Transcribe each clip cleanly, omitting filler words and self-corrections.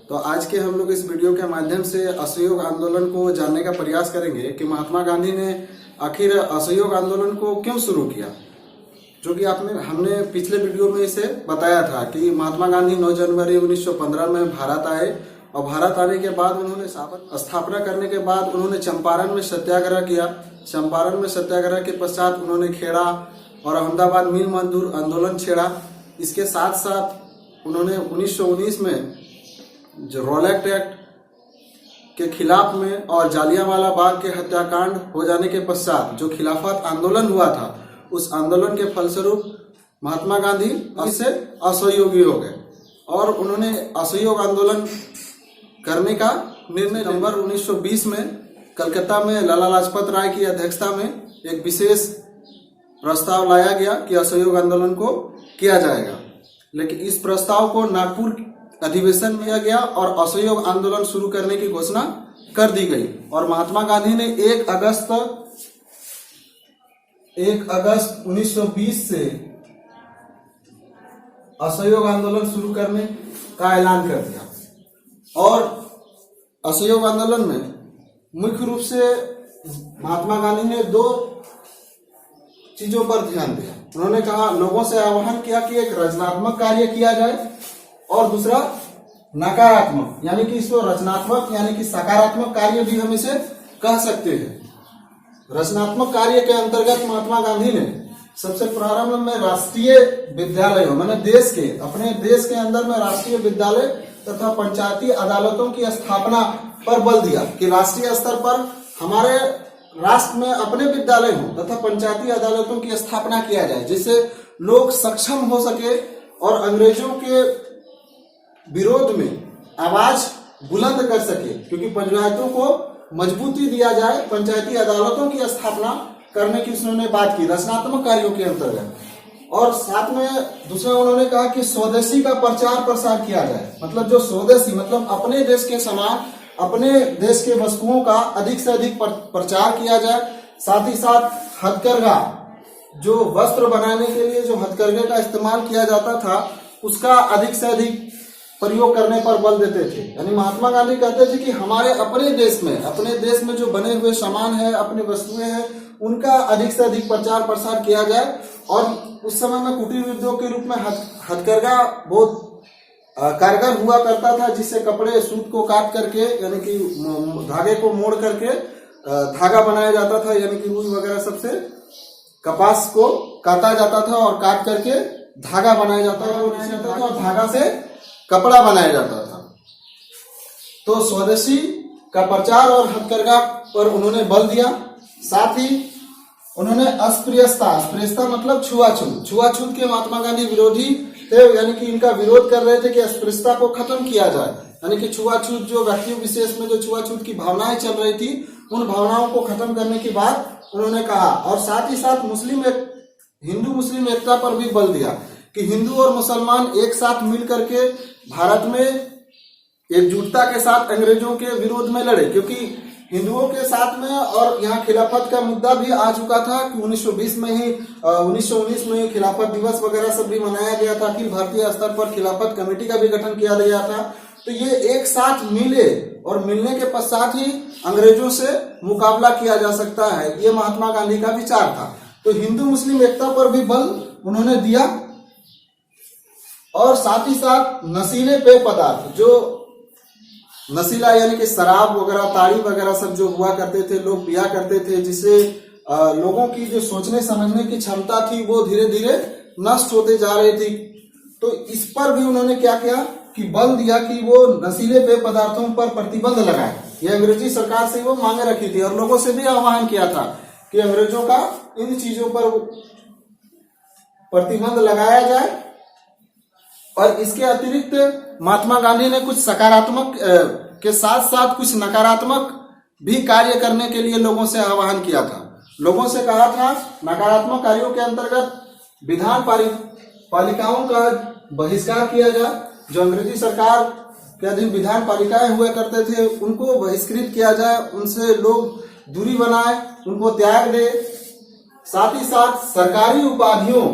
तो आज के हम लोग इस वीडियो के माध्यम से असहयोग आंदोलन को जानने का प्रयास करेंगे कि महात्मा गांधी ने आखिर असहयोग आंदोलन को क्यों शुरू किया। जो कि हमने पिछले वीडियो में इसे बताया था कि महात्मा गांधी 9 जनवरी 1915 में भारत आए और भारत आने के बाद उन्होंने स्थापना करने के बाद उन्होंने चंपारण में सत्याग्रह किया। चंपारण में सत्याग्रह के पश्चात उन्होंने खेड़ा और अहमदाबाद मिल मजदूर आंदोलन छेड़ा। इसके साथ साथ उन्होंने 1919 में जो रॉलेट एक्ट के खिलाफ में और जालियांवाला बाग के हत्याकांड हो जाने के पश्चात जो खिलाफत आंदोलन हुआ था, उस आंदोलन के फलस्वरूप महात्मा गांधी इससे असहयोगी हो गए और उन्होंने असहयोग आंदोलन करने का निर्णय नवंबर 1920 में कलकत्ता में लाला लाजपत राय की अध्यक्षता में एक विशेष प्रस्ताव लाया गया कि असहयोग आंदोलन को किया जाएगा। लेकिन इस प्रस्ताव को नागपुर अधिवेशन में किया गया और असहयोग आंदोलन शुरू करने की घोषणा कर दी गई और महात्मा गांधी ने 1 अगस्त 1920 से असहयोग आंदोलन शुरू करने का ऐलान कर दिया। और असहयोग आंदोलन में मुख्य रूप से महात्मा गांधी ने 2 चीजों पर ध्यान दिया। उन्होंने कहा, लोगों से आह्वान किया कि एक रचनात्मक कार्य किया जाए और दूसरा नकारात्मक, यानी कि इसको रचनात्मक यानी कि सकारात्मक कार्य भी हम इसे कह सकते हैं। रचनात्मक कार्य के अंतर्गत महात्मा गांधी ने सबसे प्रारंभ में राष्ट्रीय विद्यालयों मैंने अपने देश के अंदर में राष्ट्रीय विद्यालय तथा पंचायती अदालतों की स्थापना पर बल दिया कि राष्ट्रीय स्तर पर हमारे राष्ट्र में अपने विद्यालय हों तथा पंचायती अदालतों की स्थापना किया जाए, जिससे लोग सक्षम हो सके और अंग्रेजों के विरोध में आवाज बुलंद कर सके, क्योंकि पंचायतों को मजबूती दिया जाए। पंचायती अदालतों की स्थापना करने की उन्होंने बात की रचनात्मक कार्यों के अंतर्गत। और साथ में दूसरा उन्होंने कहा कि स्वदेशी का प्रचार प्रसार किया जाए, मतलब जो स्वदेशी मतलब अपने देश के सामान, अपने देश के वस्तुओं का अधिक से अधिक प्रचार किया जाए। साथ ही साथ हथकरघा, जो वस्त्र बनाने के लिए जो हथकरघे का इस्तेमाल किया जाता था, उसका अधिक से अधिक प्रयोग करने पर बल देते थे। यानी महात्मा गांधी कहते थे कि हमारे अपने देश में जो बने हुए सामान है, अपनी वस्तुएं हैं, उनका अधिक से अधिक प्रचार प्रसार किया जाए। और उस समय में कुटीर उद्योग के रूप में हथकरघा बहुत कारगर हुआ करता था, जिससे कपड़े सूत को काट करके यानी कि धागे को मोड़ करके धागा बनाया जाता था, यानी कि रुई वगैरह सबसे कपास को काटा जाता था और काट करके धागा बनाया जाता था और धागा से कपड़ा बनाया जाता था। तो स्वदेशी का प्रचार और हथकरघा पर उन्होंने बल दिया। साथ ही उन्होंने अस्पृश्यता मतलब छुआछूत के महात्मा गांधी विरोधी थे, यानी कि इनका विरोध कर रहे थे कि अस्पृश्यता को खत्म किया जाए, यानी कि छुआछूत जो व्यक्ति विशेष में जो छुआछूत की भावनाएं चल रही थी, उन भावनाओं को खत्म करने की बात उन्होंने कहा। और साथ ही साथ हिंदू मुस्लिम एकता पर भी बल दिया कि हिंदू और मुसलमान एक साथ मिल करके भारत में एकजुटता के साथ अंग्रेजों के विरोध में लड़े, क्योंकि हिंदुओं के साथ में और यहाँ खिलाफत का मुद्दा भी आ चुका था कि 1919 में ही खिलाफत दिवस वगैरह सब भी मनाया गया था। अखिल भारतीय स्तर पर खिलाफत कमेटी का भी गठन किया गया था। तो ये एक साथ मिले और मिलने के पश्चात ही अंग्रेजों से मुकाबला किया जा सकता है, ये महात्मा गांधी का विचार था। तो हिंदू मुस्लिम एकता पर भी बल उन्होंने दिया। और साथ ही साथ नशीले पेय पदार्थ, जो नशीला यानी कि शराब वगैरह, ताड़ी वगैरह सब जो हुआ करते थे, लोग पिया करते थे, जिससे लोगों की जो सोचने समझने की क्षमता थी वो धीरे धीरे नष्ट होते जा रही थी। तो इस पर भी उन्होंने क्या किया कि बल दिया कि वो नशीले पेय पदार्थों पर प्रतिबंध लगाए। ये अंग्रेजी सरकार से वो मांगे रखी थी और लोगों से भी आह्वान किया था कि अंग्रेजों का इन चीजों पर प्रतिबंध लगाया जाए। और इसके अतिरिक्त महात्मा गांधी ने कुछ सकारात्मक के साथ साथ कुछ नकारात्मक भी कार्य करने के लिए लोगों से आह्वान किया था। लोगों से कहा था नकारात्मक कार्यों के अंतर्गत विधान पालिकाओं का बहिष्कार किया जाए। जो अंग्रेजी सरकार के अधीन विधान पालिकाएं हुआ करते थे, उनको बहिष्कृत किया जाए, उनसे लोग दूरी बनाए, उनको त्याग दे। साथ ही साथ सरकारी उपाधियों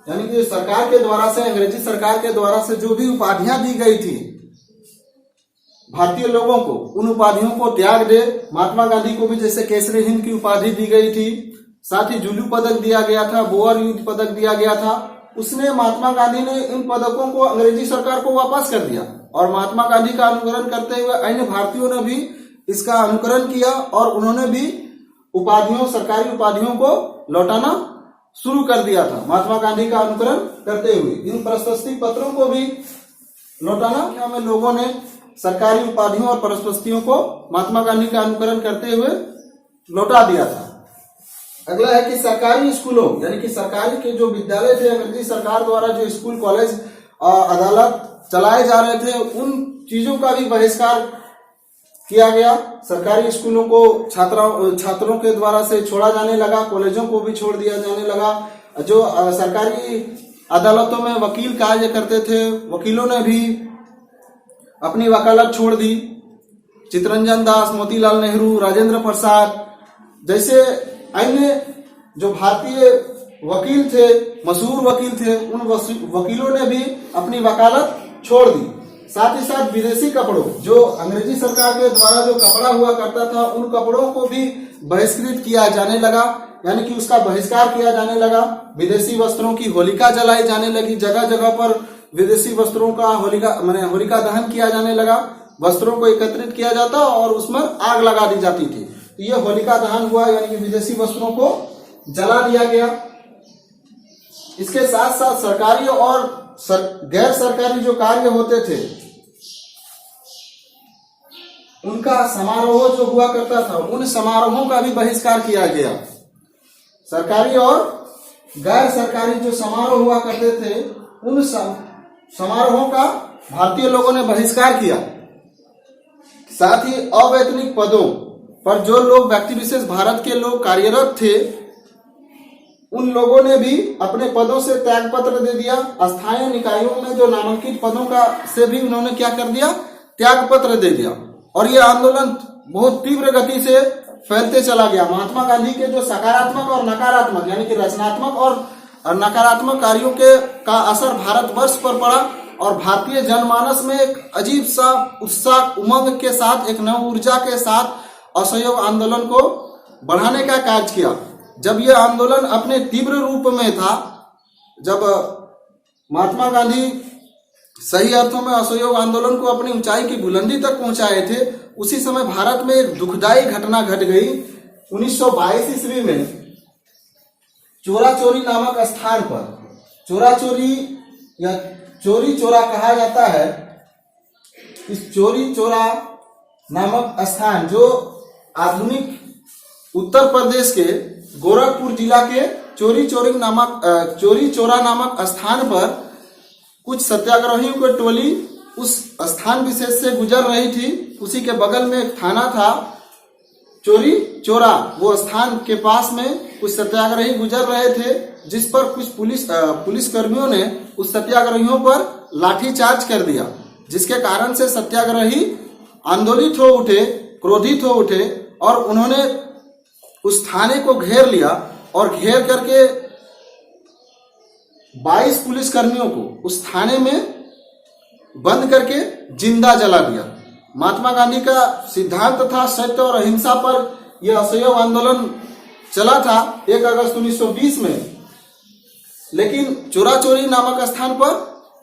यानी कि सरकार के द्वारा से, अंग्रेजी सरकार के द्वारा से जो भी उपाधियां दी गई थी, भारतीय लोगों को उन उपाधियों को त्याग दे। महात्मा गांधी को भी जैसे केसरी हिंद की उपाधि दी गई थी, साथ ही जुलू पदक दिया गया था, बोअर युद्ध पदक दिया गया था, उसने महात्मा गांधी ने इन पदकों को अंग्रेजी सरकार को वापस कर दिया और महात्मा गांधी का अनुकरण करते हुए अन्य भारतीयों ने भी इसका अनुकरण किया और उन्होंने भी उपाधियों, सरकारी उपाधियों को लौटाना शुरू कर दिया था महात्मा गांधी का अनुकरण करते हुए। इन प्रशस्ति पत्रों को भी लौटाना में लोगों ने सरकारी उपाधियों और प्रशस्तियों को महात्मा गांधी का अनुकरण करते हुए लौटा दिया था। अगला है कि सरकारी स्कूलों यानी कि सरकारी के जो विद्यालय थे, अंग्रेजी सरकार द्वारा जो स्कूल, कॉलेज, अदालत चलाए जा रहे थे, उन चीजों का भी बहिष्कार किया गया। सरकारी स्कूलों को छात्रों के द्वारा से छोड़ा जाने लगा, कॉलेजों को भी छोड़ दिया जाने लगा। जो सरकारी अदालतों में वकील कार्य करते थे, वकीलों ने भी अपनी वकालत छोड़ दी। चित्तरंजन दास, मोतीलाल नेहरू, राजेंद्र प्रसाद जैसे अन्य जो भारतीय वकील थे, मशहूर वकील थे, उन वकीलों ने भी अपनी वकालत छोड़ दी। साथ ही साथ विदेशी कपड़ों, जो अंग्रेजी सरकार के द्वारा जो कपड़ा हुआ करता था, उन कपड़ों को भी बहिष्कृत किया जाने लगा, यानी कि उसका बहिष्कार किया जाने लगा। विदेशी वस्त्रों की होलिका जलाई जाने लगी, जगह जगह पर विदेशी वस्त्रों का होलिका दहन किया जाने लगा। वस्त्रों को एकत्रित किया जाता और उसमें आग लगा दी जाती थी। तो यह होलिका दहन हुआ, यानी कि विदेशी वस्त्रों को जला दिया गया। इसके साथ साथ सरकारी और गैर सरकारी जो कार्य होते थे, उनका समारोह जो हुआ करता था, उन समारोहों का भी बहिष्कार किया गया। सरकारी और गैर सरकारी जो समारोह हुआ करते थे, उन समारोहों का भारतीय लोगों ने बहिष्कार किया। साथ ही अवैतनिक पदों पर जो लोग, व्यक्ति विशेष भारत के लोग कार्यरत थे, उन लोगों ने भी अपने पदों से त्याग पत्र दे दिया। स्थानीय निकायों में जो नामांकित पदों का से भी उन्होंने क्या कर दिया, त्याग पत्र दे दिया। और यह आंदोलन बहुत तीव्र गति से फैलते चला गया। महात्मा गांधी के जो सकारात्मक और नकारात्मक यानी कि रचनात्मक और नकारात्मक कार्यों का असर भारतवर्ष पर पड़ा और भारतीय जनमानस में एक अजीब सा उत्साह, उमंग के साथ, एक नव ऊर्जा के साथ असहयोग आंदोलन को बढ़ाने का कार्य किया। जब यह आंदोलन अपने तीव्र रूप में था, जब महात्मा गांधी सही अर्थों में असहयोग आंदोलन को अपनी ऊंचाई की बुलंदी तक पहुंचाए थे, उसी समय भारत में एक दुखदायी घटना घट गई। 1922 ईस्वी में चोरा चोरी नामक स्थान पर, चोरा चोरी या चोरी चोरा कहा जाता है, इस चोरी चोरा नामक स्थान जो आधुनिक उत्तर प्रदेश के गोरखपुर जिला के चोरी चोरा नामक स्थान पर कुछ सत्याग्रहियों की टोली उस स्थान विशेष से गुजर रही थी। उसी के बगल में एक थाना था चोरी चोरा, वो स्थान के पास में कुछ सत्याग्रही गुजर रहे थे, जिस पर कुछ पुलिस कर्मियों ने उस सत्याग्रहियों पर लाठीचार्ज कर दिया, जिसके कारण से सत्याग्रही आंदोलित हो उठे, क्रोधित हो उठे और उन्होंने उस थाने को घेर लिया और घेर करके 22 पुलिस कर्मियों को उस थाने में बंद करके जिंदा जला दिया। महात्मा गांधी का सिद्धांत था सत्य और अहिंसा पर यह असहयोग आंदोलन चला था 1 अगस्त 1920 में, लेकिन चोरा चोरी नामक स्थान पर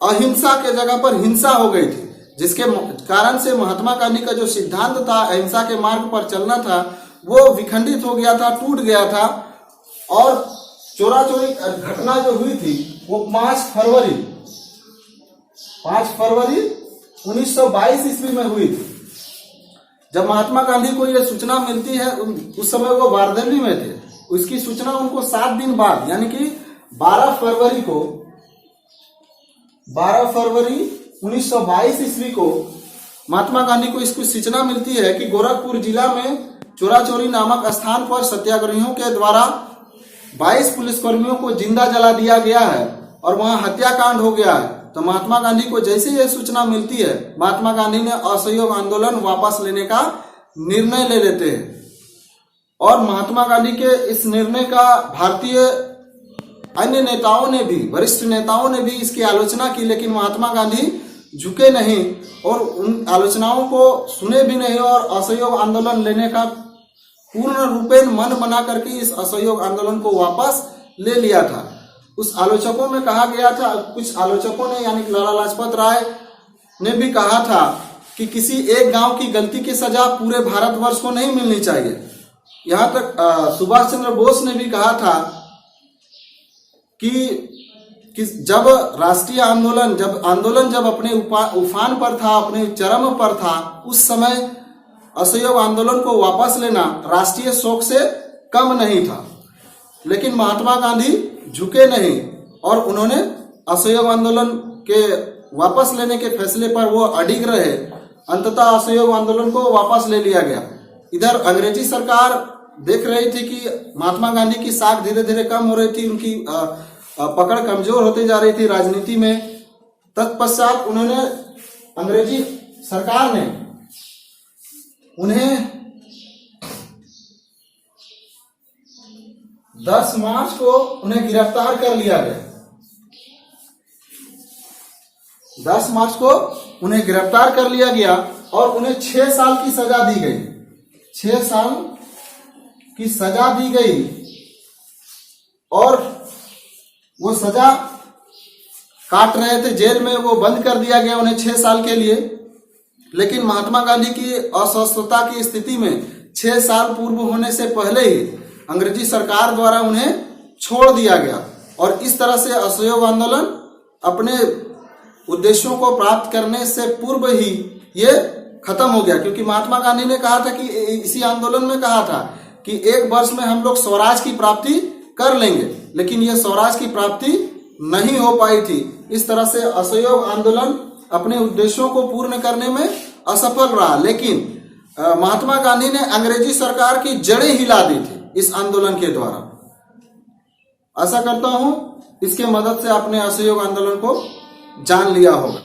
अहिंसा के जगह पर हिंसा हो गई थी, जिसके कारण से महात्मा गांधी का जो सिद्धांत था, अहिंसा के मार्ग पर चलना था, वो विखंडित हो गया था, टूट गया था। और चोरा चोरी घटना जो हुई थी वो 5 फरवरी 1922 ईस्वी में हुई थी। जब महात्मा गांधी को यह सूचना मिलती है, उस समय वो बारदानी में थे, उसकी सूचना उनको 7 दिन बाद यानी कि 12 फरवरी 1922 ईस्वी को महात्मा गांधी को इसकी सूचना मिलती है कि गोरखपुर जिला में चोरा चोरी नामक स्थान पर सत्याग्रहियों के द्वारा 22 पुलिसकर्मियों को जिंदा जला दिया गया है और वहां हत्याकांड हो गया है। तो महात्मा गांधी को जैसे यह सूचना मिलती है, महात्मा गांधी ने असहयोग आंदोलन वापस लेने का निर्णय ले लेते हैं और महात्मा गांधी के इस निर्णय का भारतीय अन्य नेताओं ने भी, वरिष्ठ नेताओं ने भी इसकी आलोचना की, लेकिन महात्मा गांधी झुके नहीं और उन आलोचनाओं को सुने भी नहीं और असहयोग आंदोलन लेने का पूर्ण रूपेण मन बना करके इस असहयोग आंदोलन को वापस ले लिया था। उस आलोचकों में कहा गया था, कुछ आलोचकों ने यानी लाला लाजपत राय ने भी कहा था कि किसी एक गांव की गलती की सजा पूरे भारतवर्ष को नहीं मिलनी चाहिए। यहां तक सुभाष चंद्र बोस ने भी कहा था कि जब राष्ट्रीय आंदोलन जब अपने उफान पर था, अपने चरम पर था, उस समय असहयोग आंदोलन को वापस लेना राष्ट्रीय शोक से कम नहीं था। लेकिन महात्मा गांधी झुके नहीं और उन्होंने असहयोग आंदोलन के वापस लेने के फैसले पर वो अडिग रहे। अंततः असहयोग आंदोलन को वापस ले लिया गया। इधर अंग्रेजी सरकार देख रही थी कि महात्मा गांधी की साख धीरे धीरे कम हो रही थी, उनकी पकड़ कमजोर होती जा रही थी राजनीति में। तत्पश्चात अंग्रेजी सरकार ने उन्हें 10 मार्च को उन्हें गिरफ्तार कर लिया गया। 10 मार्च को उन्हें गिरफ्तार कर लिया गया और उन्हें 6 साल की सजा दी गई। 6 साल की सजा दी गई और वो सजा काट रहे थे जेल में, वो बंद कर दिया गया उन्हें 6 साल के लिए। लेकिन महात्मा गांधी की अस्वस्थता की स्थिति में 6 साल पूर्व होने से पहले ही अंग्रेजी सरकार द्वारा उन्हें छोड़ दिया गया और इस तरह से असहयोग आंदोलन अपने उद्देश्यों को प्राप्त करने से पूर्व ही ये खत्म हो गया। क्योंकि महात्मा गांधी ने कहा था कि इसी आंदोलन में कहा था कि 1 वर्ष में हम लोग स्वराज की प्राप्ति कर लेंगे, लेकिन ये स्वराज की प्राप्ति नहीं हो पाई थी। इस तरह से असहयोग आंदोलन अपने उद्देश्यों को पूर्ण करने में असफल रहा। लेकिन महात्मा गांधी ने अंग्रेजी सरकार की जड़ें हिला दी थी इस आंदोलन के द्वारा। आशा करता हूं इसके मदद से आपने असहयोग आंदोलन को जान लिया होगा।